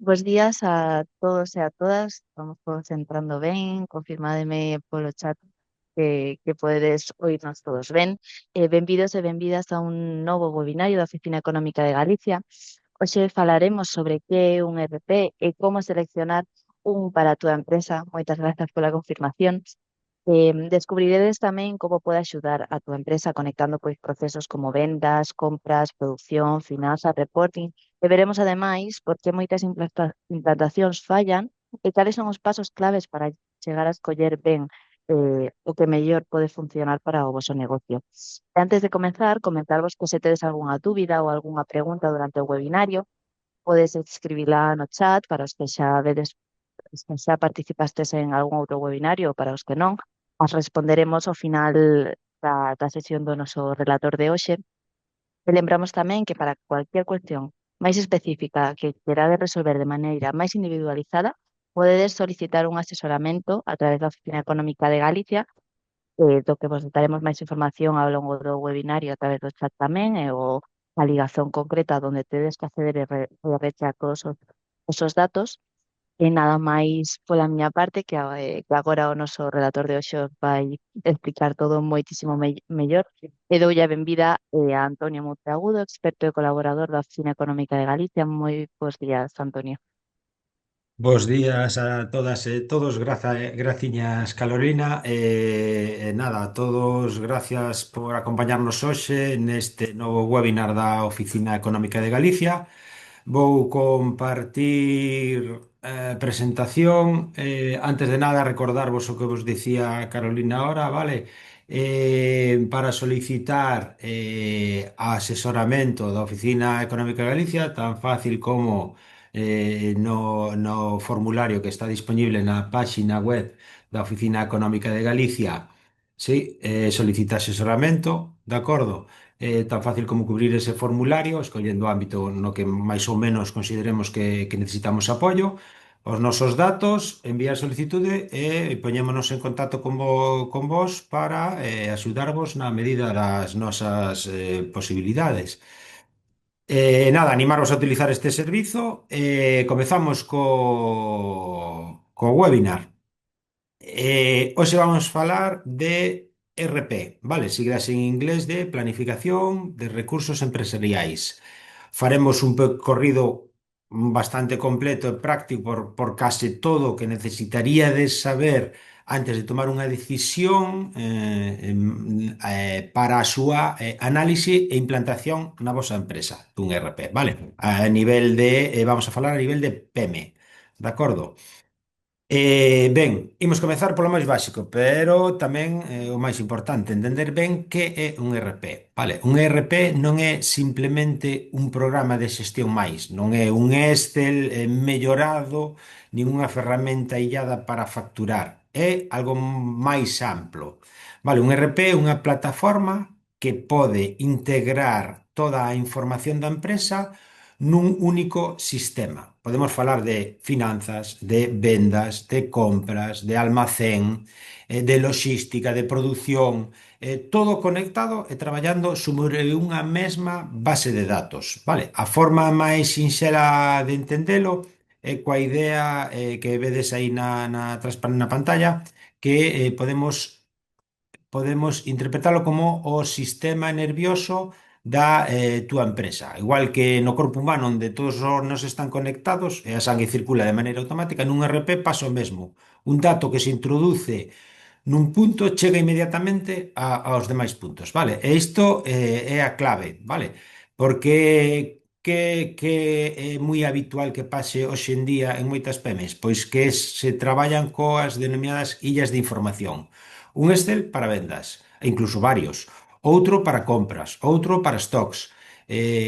Bos días a todos e a todas. Vamos todos entrando ben. Confirmademe polo chat que podedes oírnos todos ben. Benvidos e benvidas a un novo webinario da Oficina Económica de Galicia. Hoxe falaremos sobre que é un ERP e como seleccionar un para a túa empresa. Moitas grazas pola confirmación. Descubriredes tamén como pode axudar a túa empresa conectando pois procesos como vendas, compras, produción, finanzas, reporting. E veremos ademais por que moitas implantacións fallan e cales son os pasos claves para chegar a escoller ben o que mellor pode funcionar para o vosso negocio. E antes de comenzar, comentarvos que se tedes algunha dúbida ou algunha pregunta durante o webinario, podes escribila no chat para os que xa vedes, se xa participastes en algún outro webinario ou para os que non, as responderemos ao final da sesión do noso relator de hoxe. E lembramos tamén que para cualquier cuestión máis específica que querades resolver de maneira máis individualizada, podedes solicitar un asesoramento a través da Oficina Económica de Galicia, do que vos daremos máis información ao longo do webinario a través do chat tamén, a ligazón concreta onde tedes que acceder e rechar todos os datos. E nada máis pola miña parte, que agora o noso relator de hoxe os vai explicar todo moitísimo mellor. E doulle a benvida a Antonio Monteagudo, experto e colaborador da Oficina Económica de Galicia. Moi bos días, Antonio. Bos días a todas e todos, graciñas Carolina nada, a todos gracias por acompañarnos hoxe neste novo webinar da Oficina Económica de Galicia. Vou compartir presentación. Antes de nada recordarvos o que vos dicía Carolina ahora, vale? Para solicitar asesoramento da Oficina Económica de Galicia, tan fácil como no formulario que está disponible na páxina web da Oficina Económica de Galicia. Sí, solicita asesoramento, de acordo? Tan fácil como cubrir ese formulario, escollendo o ámbito no que máis ou menos consideremos que necesitamos apoio, os nosos datos, enviar solicitude e poñémonos en contacto con vos para axudarvos na medida das nosas posibilidades. Nada, animaros a utilizar este servizo. Comezamos co webinar. Hoxe vamos falar de RP, vale? Siglas en inglés de Planificación de Recursos Empresariais. Faremos un percorrido bastante completo e práctico por case todo o que necesitaríades saber antes de tomar unha decisión para a súa análise e implantación na vosa empresa dun RP, vale? A nivel vamos a falar a nivel de PEME, de acordo? Ben, imos comezar polo máis básico, pero tamén o máis importante, entender ben que é un ERP. Vale, un ERP non é simplemente un programa de xestión máis, non é un Excel mellorado, nin unha ferramenta illada para facturar. É algo máis amplo. Vale, un ERP é unha plataforma que pode integrar toda a información da empresa nun único sistema. Podemos falar de finanzas, de vendas, de compras, de almacén, de logística, de produción, todo conectado e traballando sobre unha mesma base de datos. Vale? A forma máis sinxela de entendelo é coa idea que vedes aí na pantalla, que podemos interpretalo como o sistema nervioso da túa empresa. Igual que no corpo humano, onde todos os órganos están conectados e a sangue circula de maneira automática, nun RP pasa o mesmo. Un dato que se introduce nun punto chega inmediatamente aos demais puntos, vale? E isto é a clave, vale? Porque que é moi habitual que pase hoxe en día en moitas PEMEs? Pois que se traballan coas denominadas illas de información. Un Excel para vendas, e incluso varios. Outro para compras, outro para stocks,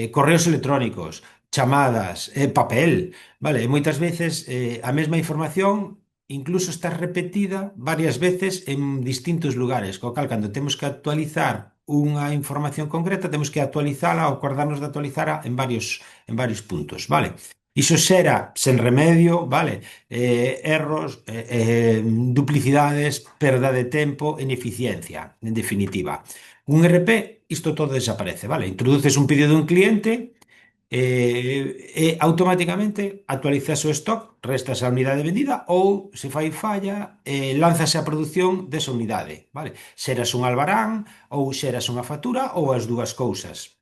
correos electrónicos, chamadas, papel, vale? E moitas veces a mesma información incluso está repetida varias veces en distintos lugares, co cal cando temos que actualizar unha información concreta, temos que actualizala ou acordarnos de actualizala en varios puntos, vale? Iso xera, sen remedio, vale? Erros, duplicidades, perda de tempo, ineficiencia, en definitiva. Un RP, isto todo desaparece, vale? Introduces un pedido dun cliente, automáticamente actualizas o stock, restas a unidade vendida ou, se fai falla, lánzase a produción desa unidade, vale? Xeras un albarán ou xeras unha factura ou as dúas cousas.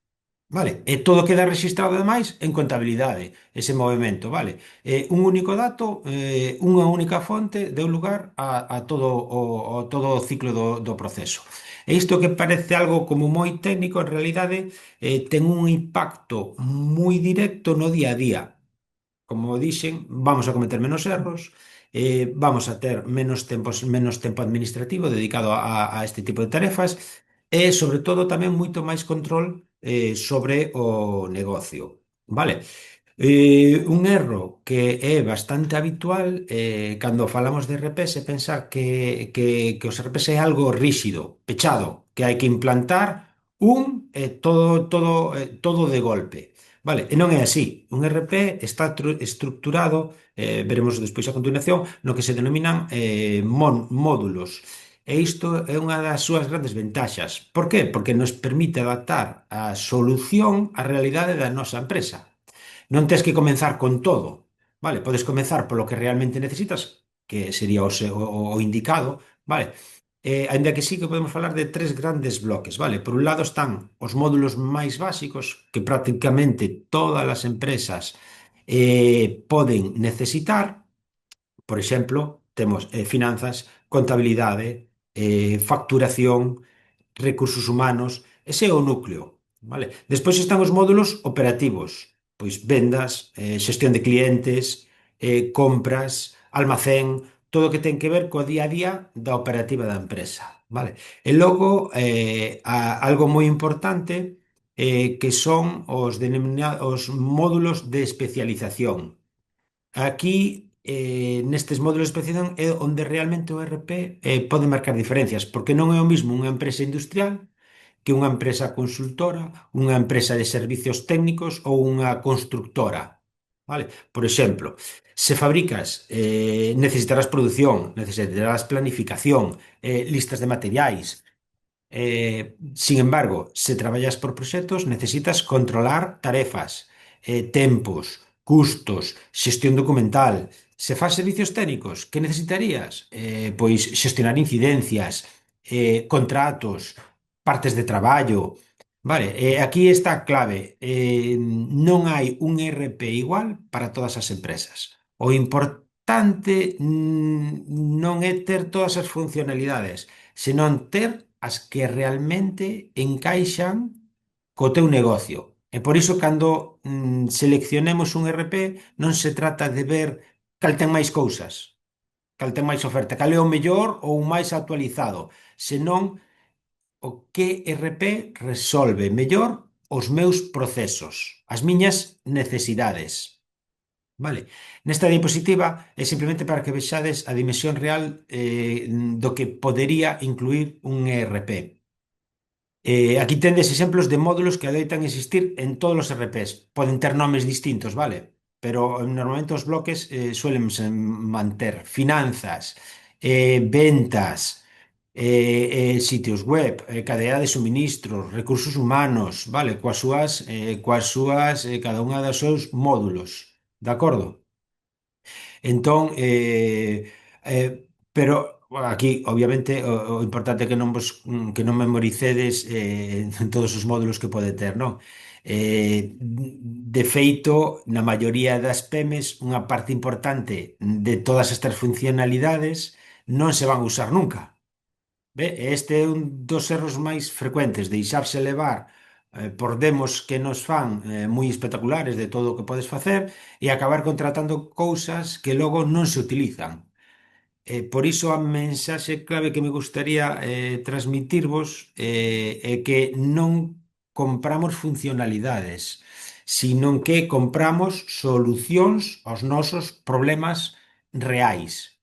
Vale, e todo queda registrado ademais en contabilidade, ese movimento, vale? Un único dato, unha única fonte deu lugar a todo todo o ciclo do proceso. E isto que parece algo como moi técnico, en realidade ten un impacto moi directo no día a día. Como dixen, vamos a cometer menos erros, vamos a ter menos tempo administrativo dedicado a este tipo de tarefas e, sobre todo, tamén moito máis control sobre o negocio. Vale? Un erro que é bastante habitual cando falamos de RPs é pensar que os RPs é algo rígido, pechado, que hai que implantar todo de golpe. Vale, e non é así. Un RP está estructurado, veremos despois a continuación, no que se denominan módulos. E isto é unha das súas grandes ventaxas. Por qué? Porque nos permite adaptar a solución á realidade da nosa empresa. Non tes que comenzar con todo, vale? Podes comenzar polo que realmente necesitas, que sería o indicado, vale? Ainda que sí que podemos falar de tres grandes bloques, vale? Por un lado están os módulos máis básicos que prácticamente todas as empresas poden necesitar. Por exemplo, temos finanzas, contabilidade, facturación, recursos humanos, ese é o núcleo, vale? Despois están os módulos operativos, pois vendas, xestión de clientes, compras, almacén, todo o que ten que ver co día a día da operativa da empresa, vale? E logo, algo moi importante que son os módulos de especialización. Aquí, nestes módulos de especialización, é onde realmente o ERP pode marcar diferencias, porque non é o mismo unha empresa industrial que unha empresa consultora, unha empresa de servicios técnicos ou unha constructora. Vale? Por exemplo, se fabricas, necesitarás produción, necesitarás planificación, listas de materiais. Sin embargo, se traballas por proxectos, necesitas controlar tarefas, tempos, custos, xestión documental. Se faz servicios técnicos, que necesitarías? Pois xestionar incidencias, contratos, partes de traballo. Vale, aquí está a clave. Non hai un ERP igual para todas as empresas. O importante non é ter todas as funcionalidades, senón ter as que realmente encaixan co teu negocio. E por iso, cando seleccionemos un RP, non se trata de ver cal ten máis cousas, cal ten máis oferta, cal é o mellor ou o máis actualizado, senón o que RP resolve mellor os meus procesos, as miñas necesidades. Vale. Nesta diapositiva é simplemente para que vexades a dimensión real do que podería incluir un ERP. Aquí tendes exemplos de módulos que adoitan existir en todos os RPs. Poden ter nomes distintos, vale? Pero normalmente os bloques suelen manter finanzas, ventas, sitios web, cadea de suministros, recursos humanos, vale? Cada unha dos seus módulos, de acordo? Entón, pero bueno, aquí, obviamente, o importante é que non memoricedes todos os módulos que pode ter, non? De feito, na maioría das PEMES, unha parte importante de todas estas funcionalidades non se van a usar nunca. Este é un dos erros máis frecuentes, deixarse levar por demos que nos fan moi espectaculares de todo o que podes facer e acabar contratando cousas que logo non se utilizan. Por iso a mensaxe clave que me gustaría transmitirvos é que non compramos funcionalidades, sino que compramos solucións aos nosos problemas reais.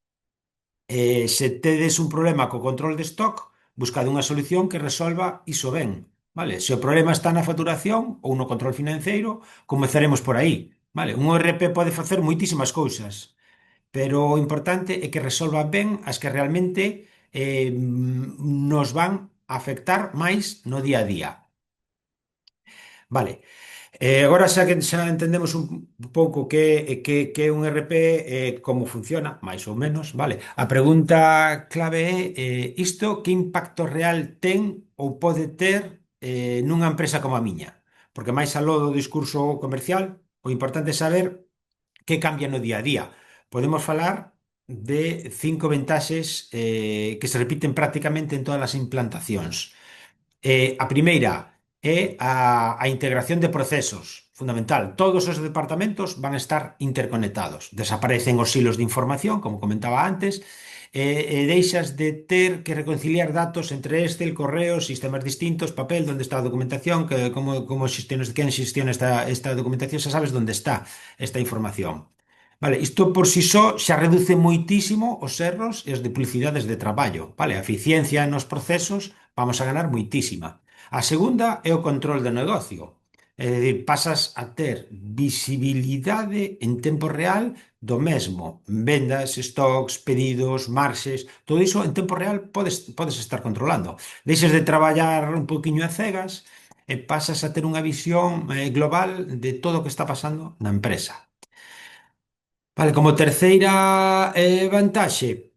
Se tedes un problema co control de stock, buscade unha solución que resolva iso ben. Vale? Se o problema está na facturación ou no control financeiro, comezaremos por aí. Vale? Un ERP pode facer moitísimas cousas, pero o importante é que resolva ben as que realmente nos van a afectar máis no día a día. Vale. Agora xa entendemos un pouco que é un ERP, como funciona, máis ou menos, vale? A pregunta clave é, isto que impacto real ten ou pode ter nunha empresa como a miña? Porque máis aló do discurso comercial, o importante é saber que cambia no día a día. Podemos falar de cinco ventaxes que se repiten prácticamente en todas as implantacións. A primeira é a integración de procesos, fundamental. Todos os departamentos van a estar interconectados. Desaparecen os silos de información, como comentaba antes, e deixas de ter que reconciliar datos entre Excel, correos, sistemas distintos, papel, onde está a documentación, como xestionas, quen xestiona esta documentación, xa sabes onde está esta información. Vale, isto por si só xa reduce moitísimo os erros e as duplicidades de traballo. Vale, a eficiencia nos procesos vamos a ganar moitísima. A segunda é o control do negocio. É dicir, pasas a ter visibilidade en tempo real do mesmo. Vendas, stocks, pedidos, marxes, todo iso en tempo real podes estar controlando. Deixas de traballar un poquinho a cegas e pasas a ter unha visión global de todo o que está pasando na empresa. Vale, como terceira vantaxe,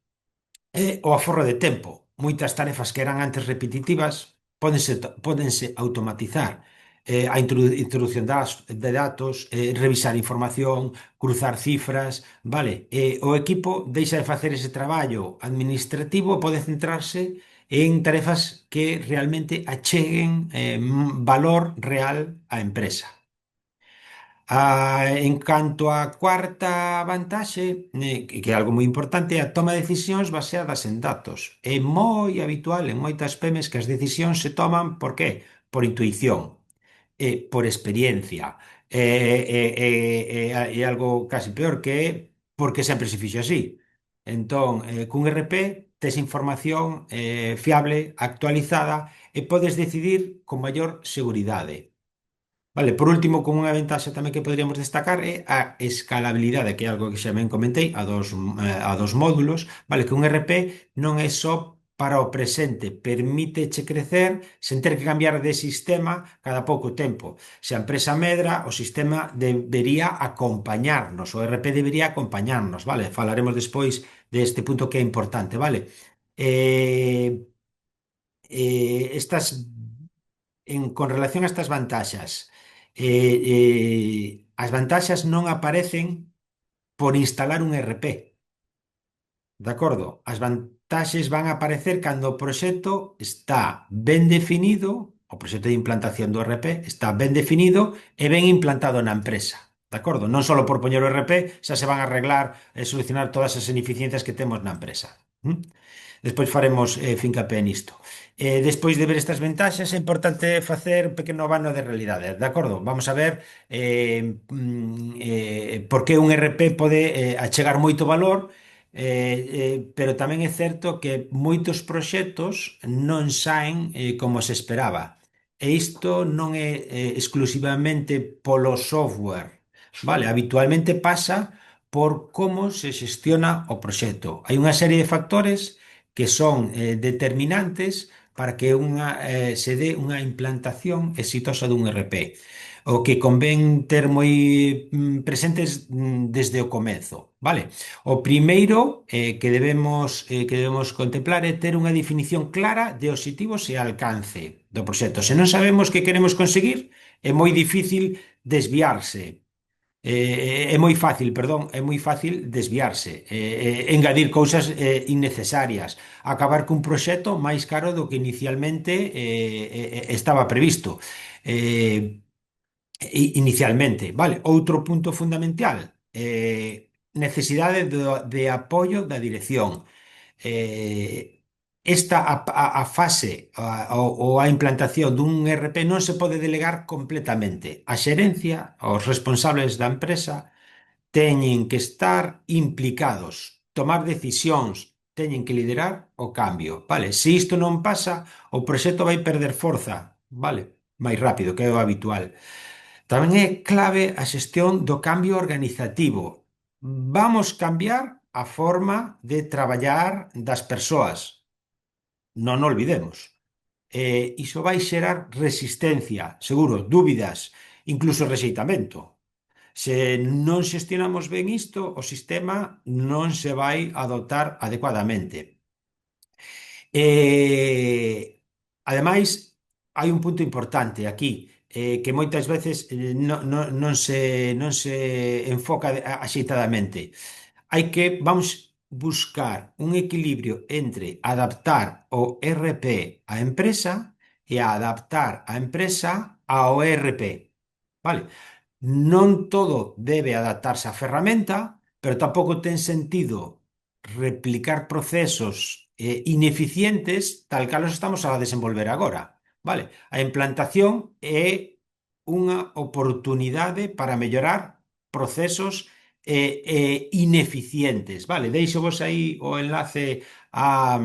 o aforro de tempo. Moitas tarefas que eran antes repetitivas pódense automatizar. A introducción de datos, revisar información, cruzar cifras, vale? O equipo deixa de facer ese traballo administrativo e pode centrarse en tarefas que realmente acheguen valor real á empresa. En canto á cuarta vantaxe, que é algo moi importante, é a toma de decisións baseadas en datos. É moi habitual en moitas pemes que as decisións se toman por qué? Por intuición, por experiencia, e algo casi peor que é porque sempre se fixo así. Entón, cun RP tes información fiable, actualizada e podes decidir con maior seguridade. Vale, por último, como unha ventaxa tamén que poderíamos destacar é a escalabilidade, que é algo que xa ben comentei, a dos módulos, vale, que un RP non é só para o presente, permíteche crecer sen ter que cambiar de sistema cada pouco tempo. Se a empresa medra, o sistema debería acompañarnos, o RP debería acompañarnos, vale? Falaremos despois deste punto que é importante, vale? Eh, con relación a estas vantaxas, as vantaxas non aparecen por instalar un ERP, de acordo? As vantaxes van a aparecer cando o proxecto está ben definido, o proxecto de implantación do ERP está ben definido e ben implantado na empresa. De acordo? Non só por poñer o ERP xa se van a arreglar e solucionar todas as ineficiencias que temos na empresa. ¿Mm? Despois faremos fincapé nisto. Despois de ver estas ventaxas, é importante facer un pequeno abano de realidade, de acordo? Vamos a ver por que un RP pode achegar moito valor, pero tamén é certo que moitos proxectos non saen como se esperaba. E isto non é exclusivamente polo software, vale? Habitualmente pasa por como se xestiona o proxecto. Hai unha serie de factores que son determinantes para que se dé unha implantación exitosa dun RP. O que convén ter moi presentes desde o comezo, vale? O primeiro que debemos contemplar é ter unha definición clara de obxectivos e alcance do proxecto. Se non sabemos que queremos conseguir, é moi difícil desviarse. É moi fácil, perdón, é moi fácil desviarse, engadir cousas innecesarias, acabar cun proxecto máis caro do que inicialmente estaba previsto. Inicialmente, vale. Outro punto fundamental, necesidade de apoio da dirección. Esta fase ou a implantación dun RP non se pode delegar completamente. A xerencia, os responsables da empresa, teñen que estar implicados, tomar decisións, teñen que liderar o cambio, vale? Se isto non pasa, o proxecto vai perder forza, vale? Máis rápido, que é o habitual. Tamén é clave a xestión do cambio organizativo. Vamos cambiar a forma de traballar das persoas. Non o olvidemos. Iso vai xerar resistencia, seguro, dúbidas. incluso rexeitamento. Se non xestionamos ben isto, o sistema non se vai adoptar adecuadamente. Ademais, hai un punto importante aquí, que moitas veces non se enfoca axeitadamente. Vamos buscar un equilibrio entre adaptar o RP á empresa e adaptar a empresa ao ERP. Vale? Non todo debe adaptarse á ferramenta, pero tampouco ten sentido replicar procesos ineficientes tal cal os estamos a desenvolver agora. Vale? A implantación é unha oportunidade para mellorar procesos ineficientes. Vale, deixo vos aí o enlace a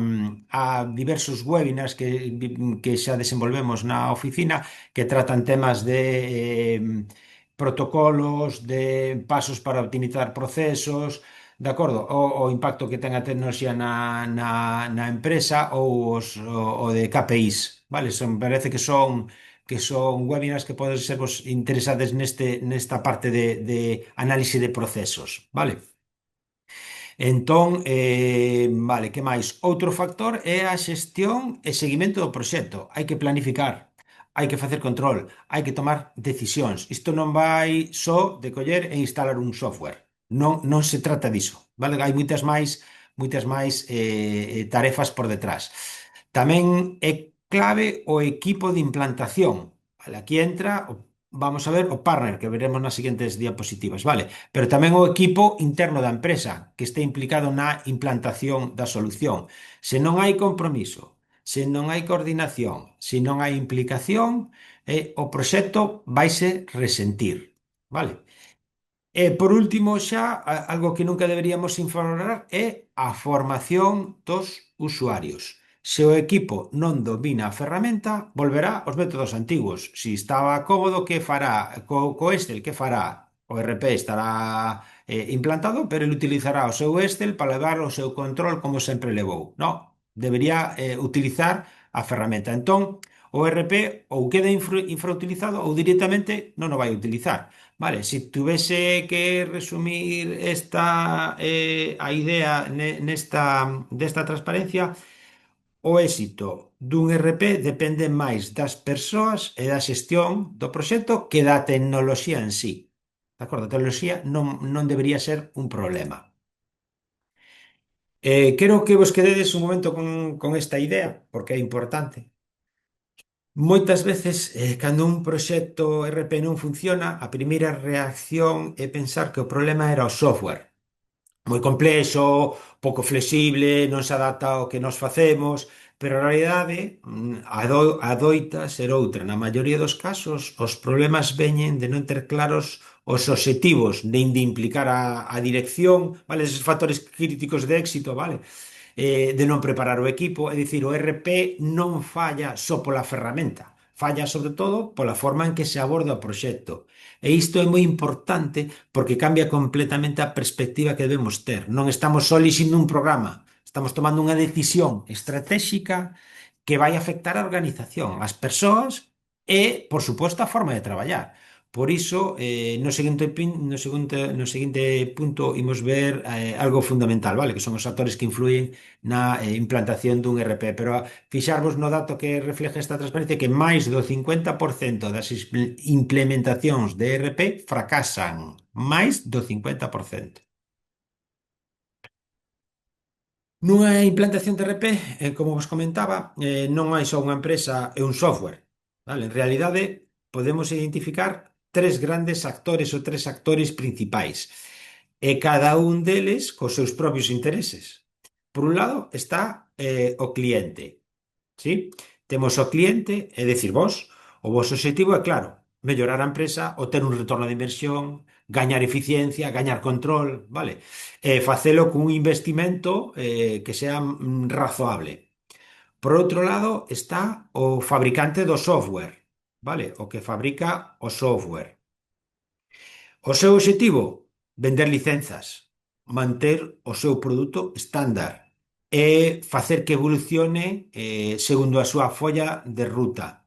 diversos webinars que xa desenvolvemos na oficina que tratan temas de protocolos, de pasos para optimizar procesos, de acordo, o impacto que ten a tecnoloxía na empresa ou o de KPIs, vale? Parece que son webinars que poden ser vos interesades nesta parte de análise de procesos, vale? Entón, vale, que máis? Outro factor é a xestión e seguimento do proxecto. Hai que planificar, hai que facer control, hai que tomar decisións. Isto non vai só de coller e instalar un software. Non se trata diso, vale? Hai moitas máis tarefas por detrás. Tamén é clave o equipo de implantación. Vale, aquí entra, vamos a ver, o partner que veremos nas seguintes diapositivas, vale? Pero tamén o equipo interno da empresa que este implicado na implantación da solución. Se non hai compromiso, se non hai coordinación, se non hai implicación, o proxecto vaise resentir, vale? E por último, xa, algo que nunca deberíamos infravalorar é a formación dos usuarios. Se o equipo non domina a ferramenta, volverá aos métodos antigos. Se estaba cómodo, que fará? Co Excel, que fará? O RP estará implantado, pero ele utilizará o seu Excel para levar o seu control como sempre levou. Non, debería utilizar a ferramenta. Entón, o RP ou queda infrautilizado ou directamente non o vai utilizar. Vale, se tuvese que resumir a idea desta transparencia, o éxito dun RP depende máis das persoas e da xestión do proxecto que da tecnoloxía en sí. De acordo? A tecnoloxía non debería ser un problema. Quero que vos quededes un momento con esta idea, porque é importante. Moitas veces, cando un proxecto RP non funciona, a primeira reacción é pensar que o problema era o software. Moi complexo, pouco flexible, non se adapta ao que nós facemos, pero a realidade adoita ser outra. Na maioría dos casos, os problemas veñen de non ter claros os obxectivos, de implicar a dirección, vale, esos factores críticos de éxito, vale? De non preparar o equipo, é dicir, o RP non falla só pola ferramenta, falla sobre todo pola forma en que se aborda o proxecto. E isto é moi importante porque cambia completamente a perspectiva que debemos ter. Non estamos só elixindo un programa, estamos tomando unha decisión estratégica que vai afectar a organización, as persoas e, por suposto, a forma de traballar. Por iso, no seguinte punto imos ver algo fundamental, vale? Que son os actores que influyen na implantación dun RP. Pero fixarvos no dato que refleja esta transparencia que máis do 50% das implementacións de ERP fracasan. Máis do 50%. Nunha implantación de RP, como vos comentaba, non hai só unha empresa e un software. Vale? En realidade, podemos identificar tres grandes actores ou tres actores principais, e cada un deles cos seus propios intereses. Por un lado está o cliente. ¿Sí? Temos o cliente, é dicir, vos, o vosso objetivo é claro, mellorar a empresa, obter un retorno de inversión, gañar eficiencia, gañar control, vale? Facelo cun investimento que sea razoable. Por outro lado está o fabricante do software, vale? O que fabrica o software. O seu objetivo, vender licenzas, manter o seu produto estándar e facer que evolucione segundo a súa folla de ruta.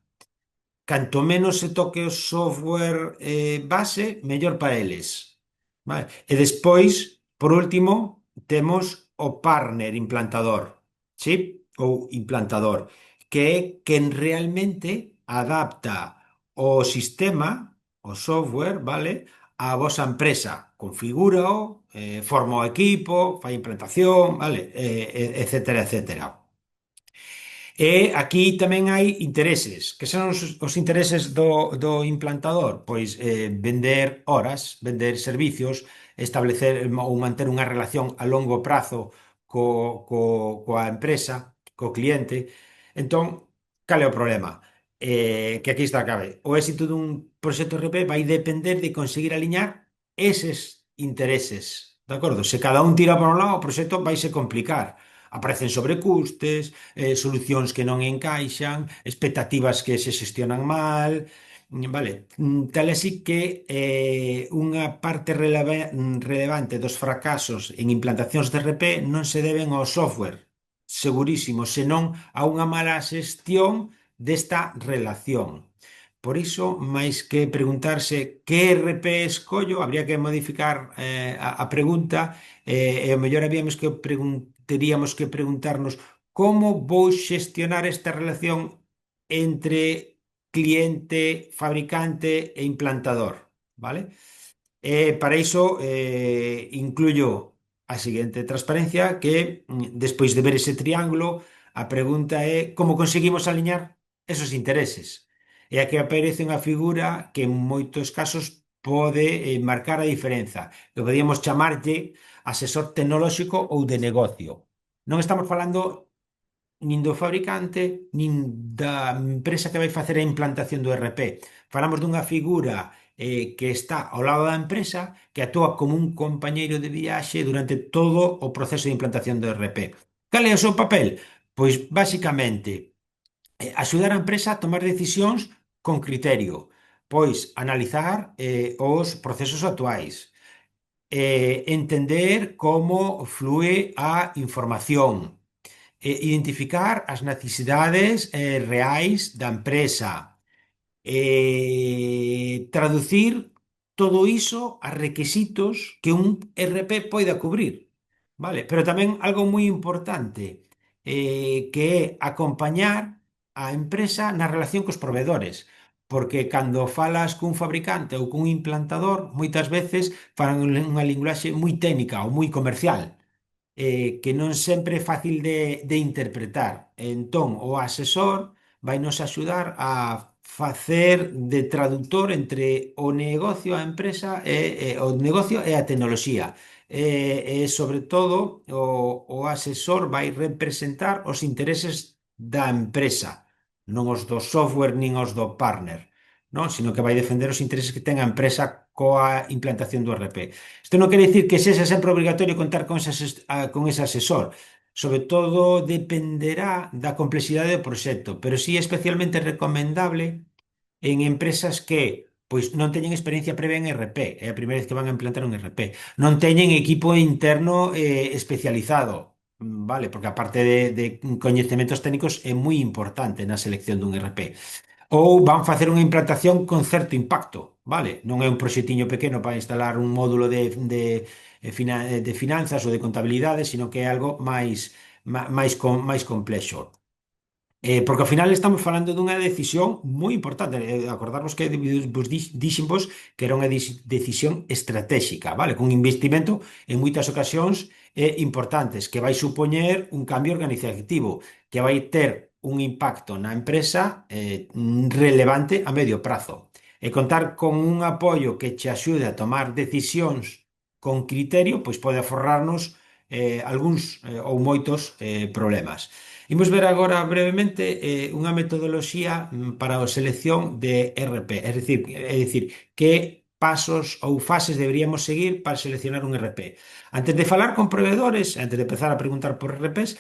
canto menos se toque o software base, mellor para eles. Vale? E despois, por último, temos o partner implantador, ¿sí? Ou implantador, que é quen realmente adapta o sistema, o software, vale? A vosa empresa. Configúrao, forma o equipo, fai implantación, vale? Etcétera, etcétera. E aquí tamén hai intereses. Que son os intereses do implantador? Pois vender horas, vender servicios, establecer ou manter unha relación a longo prazo coa empresa, co cliente. Entón, cal é o problema? Que aquí está a clave. O éxito dun proxecto RP vai depender de conseguir aliñar eses intereses. De acordo? Se cada un tira por un lado, o proxecto vai se complicar. Aparecen sobrecustes, solucións que non encaixan, expectativas que se xestionan mal, vale, tal así que unha parte relevante dos fracasos en implantacións de RP non se deben ao software, segurísimo, senón a unha mala xestión desta relación. Por iso, máis que preguntarse que RP escollo, habría que modificar a pregunta e o mellor teríamos que preguntarnos como vou xestionar esta relación entre cliente, fabricante e implantador, vale? Para iso incluyo a seguinte transparencia que despois de ver ese triángulo, a pregunta é como conseguimos aliñar esos intereses. E aquí aparece unha figura que en moitos casos pode marcar a diferenza. Que podríamos chamarlle asesor tecnolóxico ou de negocio. Non estamos falando nin do fabricante, nin da empresa que vai facer a implantación do ERP. Falamos dunha figura que está ao lado da empresa, que actúa como un compañeiro de viaxe durante todo o proceso de implantación do ERP. Cal é o seu papel? Pois, basicamente, axudar a empresa a tomar decisións con criterio, pois analizar os procesos actuais, entender como flúe a información, identificar as necesidades reais da empresa, traducir todo iso a requisitos que un RP poida cubrir, vale? Pero tamén algo moi importante, que é acompañar a empresa na relación cos provedores, porque cando falas cun fabricante ou cun implantador, moitas veces falan unha linguaxe moi técnica ou moi comercial, que non sempre é fácil de interpretar. Entón, o asesor vai nos axudar a facer de traductor entre o negocio, a empresa, o negocio e a tecnoloxía. Sobre todo, o asesor vai representar os intereses da empresa, non os do software nin os do partner, non? Sino que vai defender os intereses que ten a empresa coa implantación do RP. Isto non quere dicir que sexa sempre obrigatorio contar con ese asesor. Sobre todo dependerá da complexidade do proxecto, pero sí é especialmente recomendable en empresas que pois non teñen experiencia previa en RP, é a primeira vez que van a implantar un RP, non teñen equipo interno especializado, vale, porque aparte de coñecementos técnicos é moi importante na selección dun RP. Ou van facer unha implantación con certo impacto, vale? Non é un proxectiño pequeno para instalar un módulo de finanzas ou de contabilidade, sino que é algo máis complexo. Porque ao final estamos falando dunha decisión moi importante. Acordarvos que vos dixenvos que era unha decisión estratégica, vale? Cun investimento en moitas ocasións importantes, que vai supoñer un cambio organizativo, que vai ter un impacto na empresa relevante a medio prazo. E contar con un apoio que che axude a tomar decisións con criterio, pois pode aforrarnos algúns ou moitos problemas. Imos ver agora brevemente unha metodoloxía para a selección de RP, é dicir, que pasos ou fases deberíamos seguir para seleccionar un RP. Antes de falar con proveedores, antes de empezar a preguntar por RPs,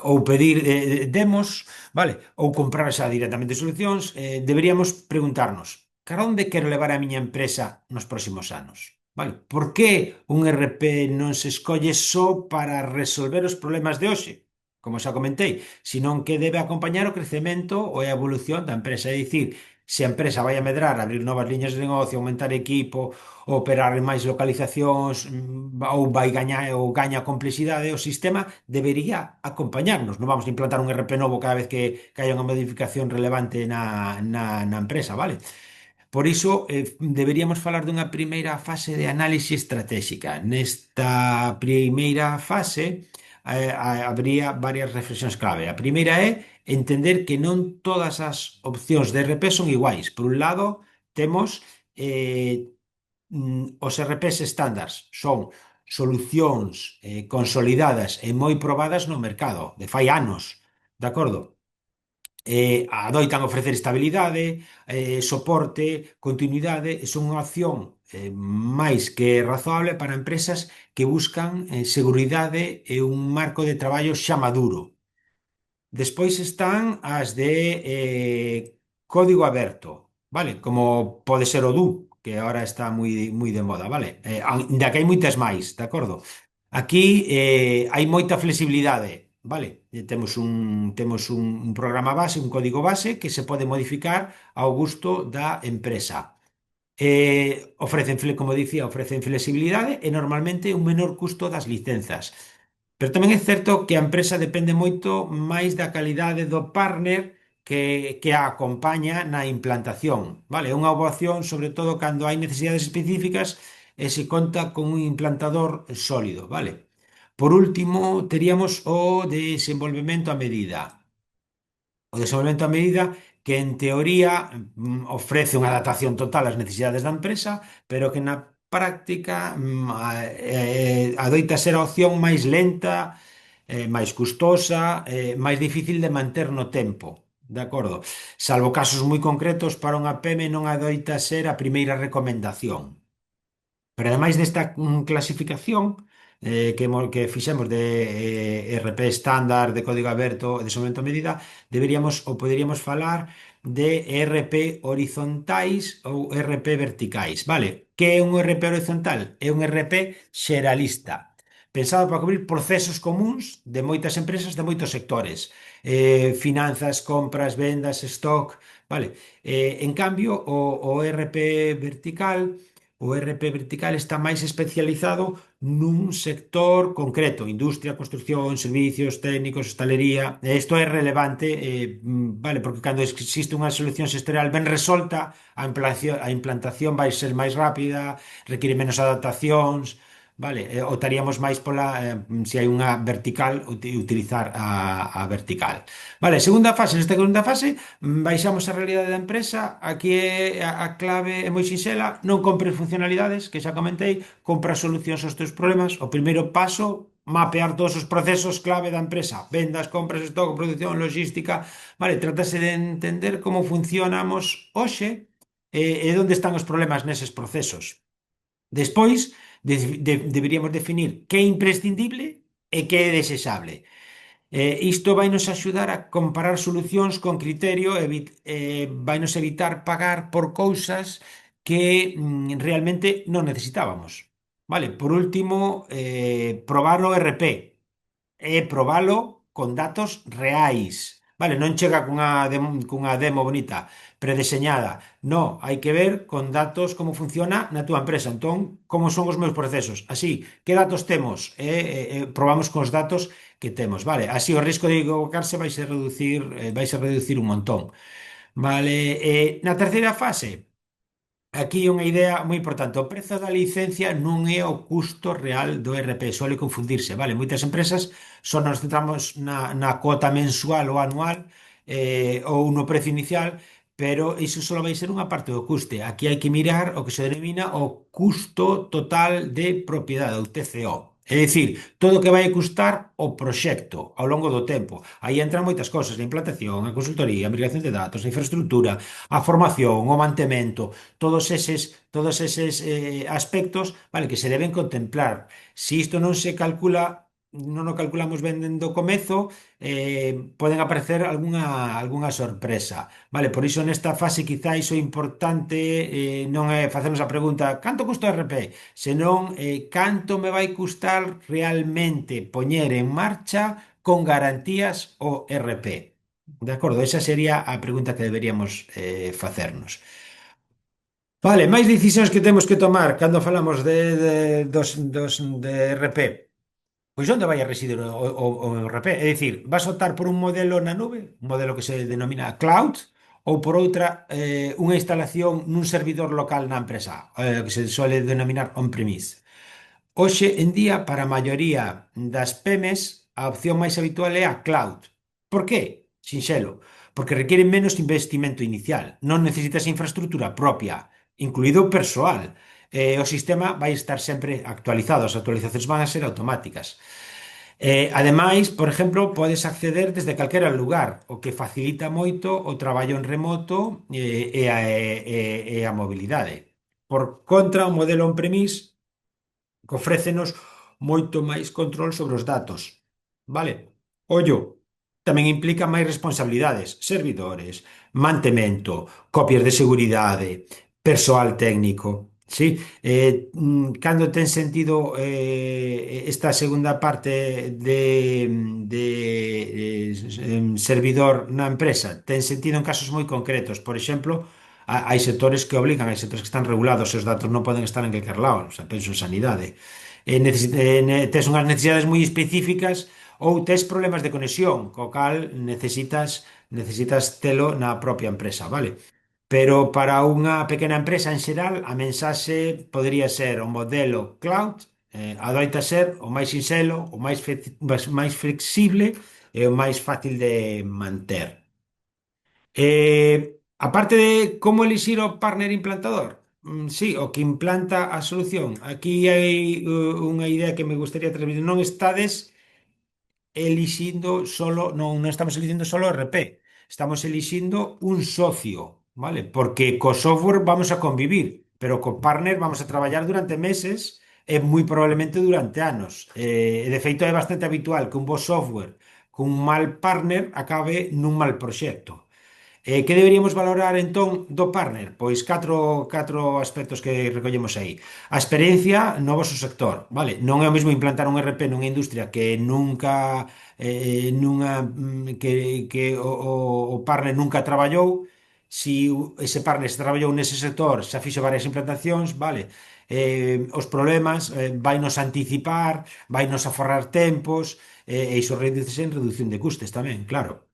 ou pedir demos, vale, ou comprar xa directamente solucións, deberíamos preguntarnos, cara onde quero levar a miña empresa nos próximos anos? Vale? Por que un RP non se escolle só para resolver os problemas de hoxe? como xa comentei, senón que debe acompañar o crecemento ou a evolución da empresa. É dicir, se a empresa vai a medrar, abrir novas liñas de negocio, aumentar equipo, operar en máis localizacións, ou vai gañar ou gaña complexidade, o sistema debería acompañarnos. Non vamos a implantar un ERP novo cada vez que haya unha modificación relevante na empresa, vale? Por iso, deberíamos falar dunha primeira fase de análise estratégica. Nesta primeira fase, habría varias reflexións clave. A primeira é entender que non todas as opcións de RP son iguais. Por un lado, temos os RPs estándares, son solucións consolidadas e moi probadas no mercado, de fai anos, de acordo? Adoitan ofrecer estabilidade, soporte, continuidade, e son unha opción máis que razoable para empresas que buscan seguridade e un marco de traballo xa maduro. Despois están as de código aberto, vale? Como pode ser o DU, que agora está moi de moda, vale? Ainda que hai moitas máis, de acordo? Aquí hai moita flexibilidade, vale? Temos un programa base, un código base que se pode modificar ao gusto da empresa. Como dicía, ofrecen flexibilidade e normalmente un menor custo das licenzas. Pero tamén é certo que a empresa depende moito máis da calidade do partner que a acompaña na implantación. Vale, é unha boa opción, sobre todo cando hai necesidades específicas e se conta con un implantador sólido. Vale. Por último, teríamos o desenvolvemento a medida. O desenvolvemento a medida que en teoría ofrece unha adaptación total ás necesidades da empresa, pero que na práctica adoita ser a opción máis lenta, máis custosa, máis difícil de manter no tempo. De acordo? Salvo casos moi concretos, para unha PEME non adoita ser a primeira recomendación. Pero ademais desta clasificación que fixemos de RP estándar, de código aberto e de desenvolvemento a medida, deberíamos ou poderíamos falar de ERP horizontais ou ERP verticais, vale? Que é un ERP horizontal? É un ERP xeralista, pensado para cubrir procesos comuns de moitas empresas de moitos sectores, finanzas, compras, vendas, stock, vale? En cambio, o ERP vertical O ERP vertical está máis especializado nun sector concreto, industria, construcción, servicios, técnicos, hostalería. E isto é relevante, vale, porque cando existe unha solución sectorial ben resolta, a implantación vai ser máis rápida, require menos adaptacións, vale, optaríamos máis se hai unha vertical, utilizar a vertical. Vale, segunda fase, nesta segunda fase baixamos a realidade da empresa. Aquí a clave é moi sinxela: non compres funcionalidades, que xa comentei, compra solucións aos teus problemas. O primeiro paso, mapear todos os procesos clave da empresa: vendas, compras, stock, produción, logística. Vale, trátase de entender como funcionamos hoxe e onde están os problemas neses procesos. Despois, deberíamos definir que é imprescindible e que é desexable. Isto vai nos axudar a comparar solucións con criterio, vai nos evitar pagar por cousas que realmente non necesitábamos. Vale, por último, probar o RP e probalo con datos reais. Vale, non chega cunha demo bonita, predeseñada. No, hai que ver con datos como funciona na túa empresa. Entón, como son os meus procesos? Así, que datos temos? Probamos con os datos que temos. Vale, así o risco de equivocarse vai se reducir un montón. Vale, na terceira fase, aquí unha idea moi importante: o prezo da licencia non é o custo real do ERP, suele confundirse, vale? Moitas empresas só nos centramos na cuota mensual ou anual, ou no prezo inicial, pero iso só vai ser unha parte do custe. Aquí hai que mirar o que se denomina o custo total de propiedade, o TCO. É dicir, todo o que vai custar o proxecto ao longo do tempo. Aí entran moitas cousas: a implantación, a consultoría, a migración de datos, a infraestructura, a formación, o mantemento, todos eses aspectos, vale, que se deben contemplar. Se isto non o calculamos ben dende o comezo, poden aparecer algunha sorpresa. Vale, por iso nesta fase quizáis o importante non é facernos a pregunta: canto custa o RP? Senón, canto me vai custar realmente poñer en marcha con garantías o RP? De acordo, esa sería a pregunta que deberíamos facernos. Vale, máis decisións que temos que tomar cando falamos de RP. Pois onde vai a residir o RP? É dicir, vas optar por un modelo na nube, un modelo que se denomina cloud, ou por outra, unha instalación nun servidor local na empresa, que se suele denominar on-premise. Hoxe en día, para a maioría das PEMEs, a opción máis habitual é a cloud. Por qué? Sinxelo, porque requiere menos investimento inicial. Non necesitas infraestructura propia, incluído o persoal. O sistema vai estar sempre actualizado, as actualizacións van a ser automáticas. Ademais, por exemplo, podes acceder desde calquera lugar, o que facilita moito o traballo en remoto e a mobilidade. Por contra, o modelo on-premise que ofrécenos moito máis control sobre os datos. Vale? Ollo, tamén implica máis responsabilidades, servidores, mantemento, copias de seguridade, persoal técnico. Sí, cando ten sentido esta segunda parte de servidor na empresa, ten sentido en casos moi concretos. Por exemplo, hai sectores que obligan, hai sectores que están regulados, os datos non poden estar en calquer lado, o sea, penso en sanidade. Tes unhas necesidades moi específicas ou tes problemas de conexión, co cal necesitas telo na propia empresa, vale? Pero para unha pequena empresa en xeral, a mensaxe podría ser o modelo cloud, adoita ser o máis sinxelo, o máis flexible e o máis fácil de manter. Aparte de como elixir o partner implantador, sí, o que implanta a solución. Aquí hai unha idea que me gustaría transmitir. Non estades elixindo solo, non estamos elixindo solo RP, estamos elixindo un socio, ¿vale? Porque co software vamos a convivir, pero co partner vamos a traballar durante meses e moi probablemente durante anos. De feito, é bastante habitual que un bo software cun mal partner acabe nun mal proxecto. Que deberíamos valorar entón do partner? Pois catro aspectos que recollemos aí. A experiencia no voso sector, vale? Non é o mesmo implantar un RP nunha industria que nunca que o partner nunca traballou. Si ese partner se traballou nese sector, xa fixo varias implantacións, vale? Os problemas vainos anticipar, vainos aforrar tempos, e iso reduce en reducción de custes tamén, claro.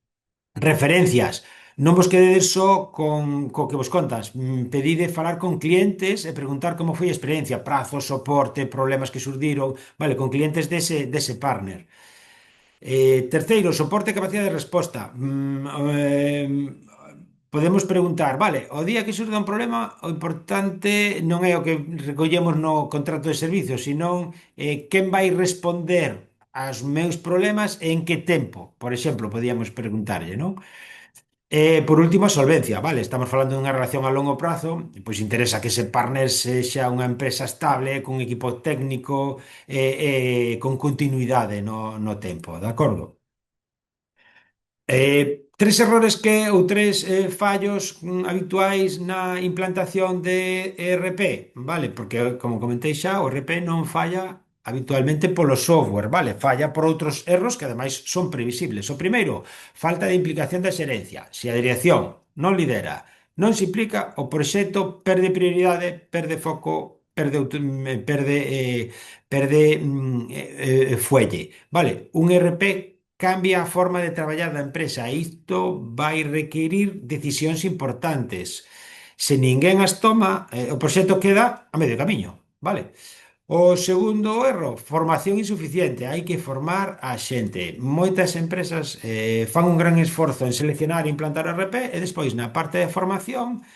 Referencias. Non vos quededes só co que vos contas. Pedide falar con clientes e preguntar como foi a experiencia, prazos, soporte, problemas que surdiron, vale, con clientes dese partner. Terceiro, soporte e capacidade de resposta. Podemos preguntar, vale, o día que surda un problema, o importante non é o que recollemos no contrato de servicio, senón quen vai responder aos meus problemas e en que tempo. Por exemplo, podíamos preguntarlle, non? Por último, a solvencia, vale? Estamos falando dunha relación a longo prazo, pois interesa que ese partner sexa unha empresa estable, cun equipo técnico con continuidade no tempo, de acordo? Tres errores ou tres fallos habituais na implantación de ERP, vale? Porque, como comentei xa, o ERP non falla habitualmente polo software, vale? Falla por outros erros que ademais son previsibles. O primeiro, falta de implicación da xerencia. Se a dirección non lidera, non se implica, o proxecto perde prioridade, perde foco, perde fuelle, vale? Un ERP cambia a forma de traballar da empresa e isto vai requerir decisións importantes. Se ninguén as toma, o proxecto queda a medio camiño, vale? O segundo erro, formación insuficiente. Hai que formar a xente. Moitas empresas fan un gran esforzo en seleccionar e implantar o RP e despois na parte de formación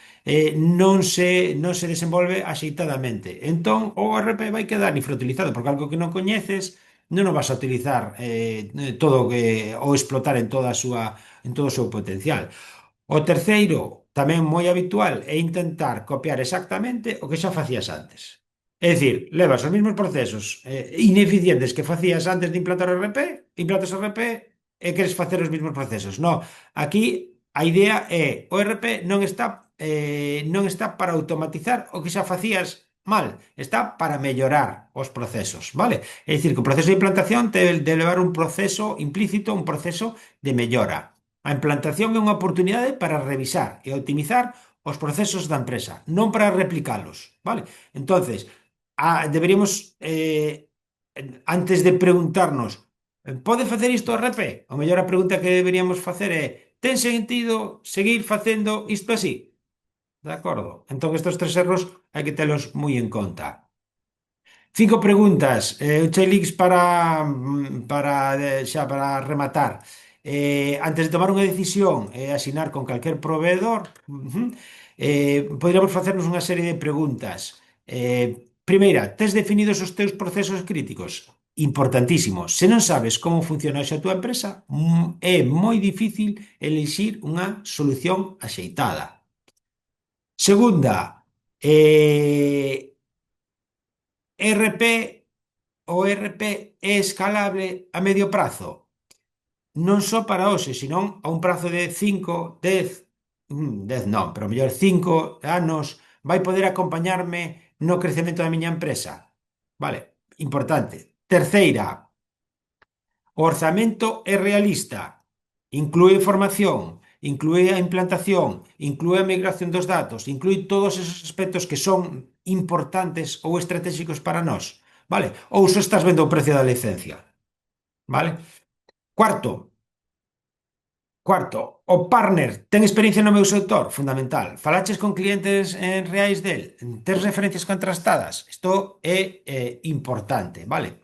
non se desenvolve axeitadamente. Entón, o RP vai quedar infrautilizado porque algo que non coñeces non o vas a utilizar todo ou explotar en todo o seu potencial. O terceiro, tamén moi habitual, é intentar copiar exactamente o que xa facías antes. É dicir, levas os mesmos procesos ineficientes que facías antes de implantar o RP, implantas o RP e queres facer os mesmos procesos. No, aquí a idea é o RP non está para automatizar o que xa facías mal, está para mellorar os procesos, vale? É dicir, que o proceso de implantación de levar un proceso implícito, un proceso de mellora. A implantación é unha oportunidade para revisar e optimizar os procesos da empresa, non para replicalos, vale? Entonces, deberíamos, antes de preguntarnos, pode facer isto a RP? A mellor a pregunta que deberíamos facer é, ten sentido seguir facendo isto así? De acordo. Entón, estes tres erros hai que telos moi en conta. Cinco preguntas, Chelix, xa para rematar. Antes de tomar unha decisión e asinar con calquer proveedor, poderíamos facernos unha serie de preguntas. Primeira, tes definidos os teus procesos críticos? Importantísimo. Se non sabes como funciona xa a túa empresa, é moi difícil elixir unha solución axeitada. Segunda, RP, o RP é escalable a medio prazo, non só para hoxe, senón a un prazo de 5, 10, 10 non, pero mellor 5 anos, vai poder acompañarme no crecemento da miña empresa. Vale, importante. Terceira, o orzamento é realista, inclúe formación, inclúe a implantación, inclúe a migración dos datos, inclúe todos esos aspectos que son importantes ou estratégicos para nós, vale? Ou só estás vendo o precio da licencia, vale? Cuarto, o partner ten experiencia no meu sector, fundamental. Falaches con clientes reais del, tes referencias contrastadas, isto é importante, vale?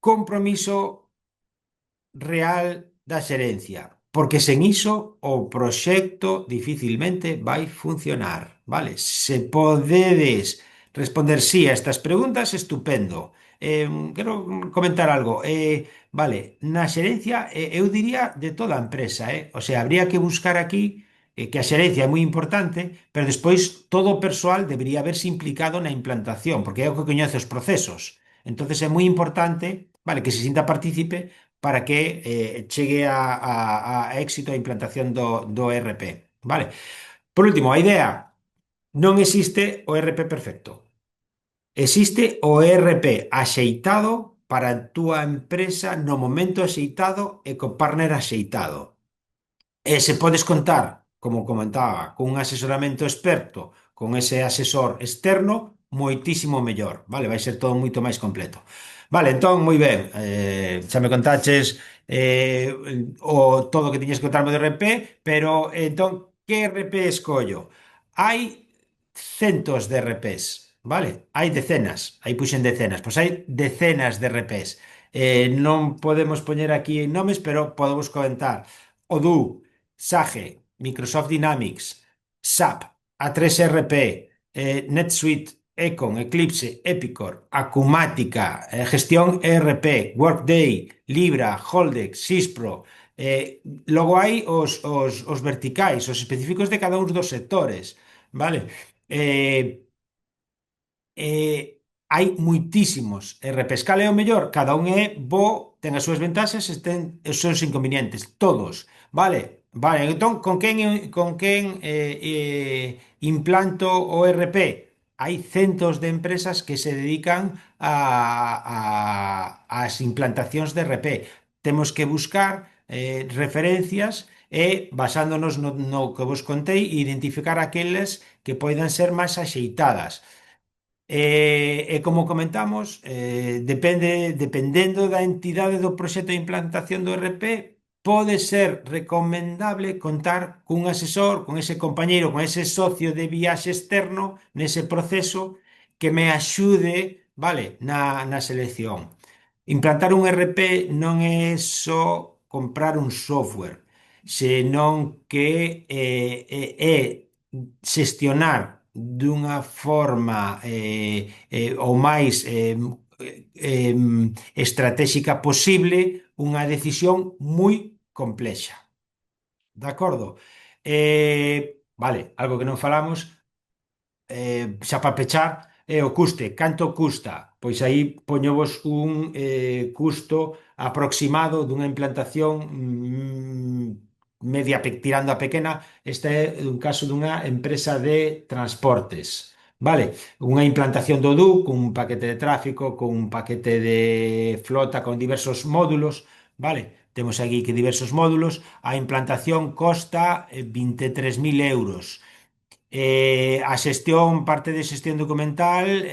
Compromiso real da xerencia, porque sen iso o proxecto dificilmente vai funcionar, vale? Se podedes responder sí a estas preguntas, estupendo. Quero comentar algo. Vale, na xerencia, eu diría de toda a empresa, O sea, habría que buscar aquí que a xerencia é moi importante, pero despois todo o persoal debería verse implicado na implantación, porque é o que coñece os procesos. Entonces é moi importante, vale, que se sinta partícipe para que chegue a éxito a implantación do ERP. Vale. Por último, a idea. Non existe o ERP perfecto. Existe o ERP axeitado para a túa empresa no momento axeitado e co partner axeitado. E se podes contar, como comentaba, con un asesoramento experto, con ese asesor externo, moitísimo mellor, vale? Vai ser todo moito máis completo. Vale, entón, moi ben, xa me contaches todo o que tiñes que contarme de RP, pero entón, que RP escollo? Hai centos de RPs, vale? Hai decenas, aí puxen decenas, pois hai decenas de RPs. Non podemos poñer aquí nomes, pero podemos comentar Odoo, Sage, Microsoft Dynamics, SAP, A3RP, NetSuite, Econ, Eclipse, Epicor, Acumática, Gestión ERP, Workday, Libra, Holdex, Sispro. Logo hai os verticais, os específicos de cada un dos sectores, vale? Hai moitísimos RPs. Cal é o mellor? Cada un é bo, ten as súas vantaxes e ten os seus inconvenientes. Todos, vale? Vale, entón, con quen implanto o RP? Hai centos de empresas que se dedican ás implantacións de RP. Temos que buscar referencias e, basándonos no que vos contei, identificar aqueles que poidan ser máis axeitadas. E como comentamos, dependendo da entidade do proxecto de implantación do RP, pode ser recomendable contar cun asesor, con ese compañeiro, con ese socio de viaxe externo nese proceso que me axude, vale, na selección. Implantar un RP non é só comprar un software, senón que é xestionar dunha forma o máis estratégica posible unha decisión moi complexa. De acordo? Vale, algo que non falamos, xa para pechar, é o custe. Canto custa? Pois aí poñovos un custo aproximado dunha implantación tirando a pequena, este é un caso dunha empresa de transportes. Vale, unha implantación do DUC, un paquete de tráfico, con un paquete de flota con diversos módulos, vale? Temos aquí que diversos módulos, a implantación costa 23.000 euros. A xestión, parte de xestión documental,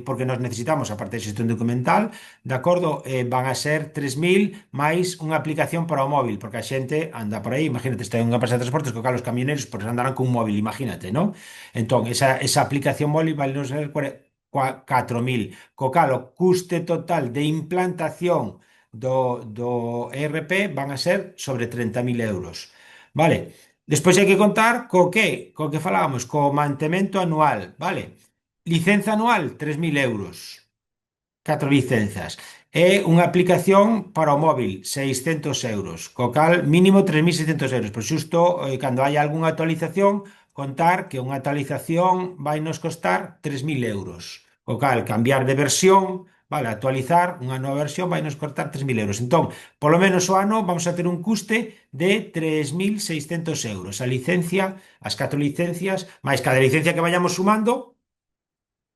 porque nós necesitamos a parte de xestión documental, de acordo, van a ser 3.000 máis unha aplicación para o móvil, porque a xente anda por aí, imagínate, está en unha empresa de transportes, co cal os camioneros pues, andarán con un móvil, imagínate, non? Entón, esa aplicación móvil vai nos ser 4.000, co cal o custe total de implantación do ERP van a ser sobre 30.000 euros. Vale? Despois hai que contar co que falábamos, co mantemento anual, vale? Licenza anual, 3.000 euros, 4 licenzas. E unha aplicación para o móvil, 600 euros, co cal mínimo 3.600 euros. Por xusto, cando hai algunha actualización, contar que unha actualización vai nos costar 3.000 euros. Co cal, cambiar de versión, vale, actualizar unha nova versión vai nos costar 3.000 euros. Entón, polo menos o ano vamos a ter un custe de 3.600 euros. A licencia, as 4 licencias, máis cada licencia que vayamos sumando,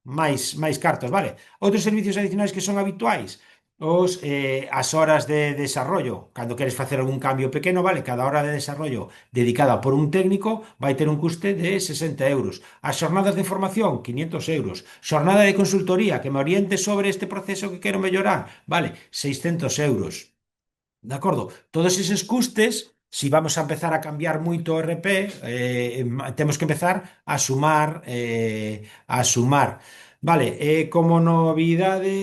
máis cartos, vale? Outros servicios adicionais que son habituais, as horas de desarrollo. Cando queres facer algún cambio pequeno, vale? Cada hora de desarrollo dedicada por un técnico vai ter un custe de 60 euros. As xornadas de formación, 500 euros. Xornada de consultoría, que me oriente sobre este proceso que quero mellorar, vale? 600 euros. De acordo? Todos eses custes, si vamos a empezar a cambiar moito o RP, temos que empezar a sumar. Vale, como novidade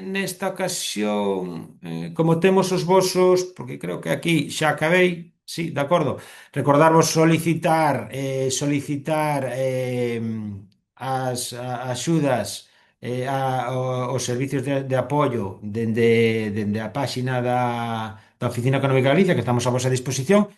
nesta ocasión, como temos os vosos, porque creo que aquí xa acabei, sí, de acordo. Recordarvos solicitar as axudas os servicios de apoio dende a páxina da Oficina Económica de Galicia, que estamos a vosa disposición,